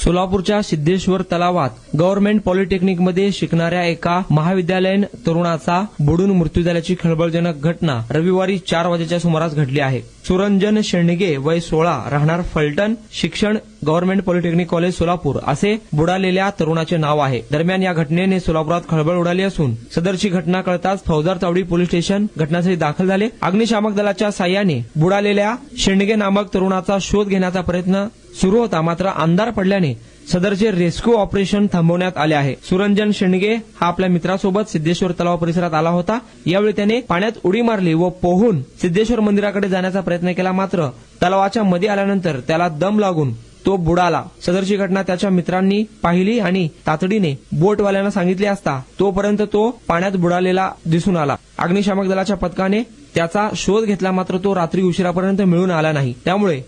सोलापूरच्या सिद्धेश्वर तलावात गव्हर्नमेंट पॉलिटेक्निकमध्ये शिकणाऱ्या एका महाविद्यालयीन तरुणाचा बुडून मृत्यू झाल्याची खळबळजनक घटना रविवारी 4 वाजेच्या सुमारास घडली आहे. सुरंजन शेंडगे वय 16 राहणार फलटण, शिक्षण गव्हर्नमेंट पॉलिटेक्निक कॉलेज सोलापूर असे बुडालेल्या तरुणाचे नाव आहे. दरम्यान या घटनेने सोलापुरात खळबळ उडाली असून सदरची घटना कळताच फौजदार चावडी पोलीस स्टेशन घटनास्थळी दाखल झाले. अग्निशामक दलाच्या साह्याने बुडालेल्या शेंडगे नामक तरुणाचा शोध घेण्याचा प्रयत्न सुरू होता, मात्र अंधार पडल्याने सदरचे रेस्क्यू ऑपरेशन थांबवण्यात आले आहे. सुरंजन शेंडगे हा आपल्या मित्रासोबत सिद्धेश्वर तलाव परिसरात आला होता. यावेळी त्याने पाण्यात उडी मारली व पोहून सिद्धेश्वर मंदिराकडे जाण्याचा प्रयत्न केला, मात्र तलावाच्या मध्ये आल्यानंतर त्याला दम लागून तो बुडाला. सदरची घटना त्याच्या मित्रांनी पाहिली आणि तातडीने बोटवाल्यांना सांगितले असता तोपर्यंत तो पाण्यात बुडालेला दिसून आला. अग्निशामक दलाच्या पथकाने त्याचा शोध घेतला, मात्र तो रात्री उशिरापर्यंत मिळून आला नाही. त्यामुळे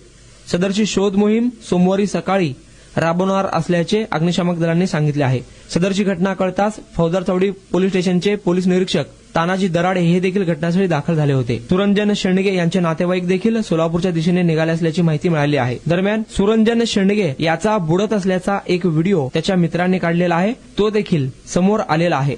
सदरची शोध मोहीम सोमवारी सकाळी राबवणार असल्याचे अग्निशामक दलांनी सांगितले आहे. सदरची घटना कळताच फौजदार चावडी पोलीस स्टेशनचे पोलीस निरीक्षक तानाजी दराडे हे देखील घटनास्थळी दाखल झाले होते. सुरंजन शेंडगे यांचे नातेवाईक देखील सोलापूरच्या दिशेने निघाले असल्याची माहिती मिळाली आहे. दरम्यान सुरंजन शेंडगे याचा बुडत असल्याचा एक व्हिडिओ त्याच्या मित्रांनी काढलेला आहे, तो देखील समोर आलेला आहे.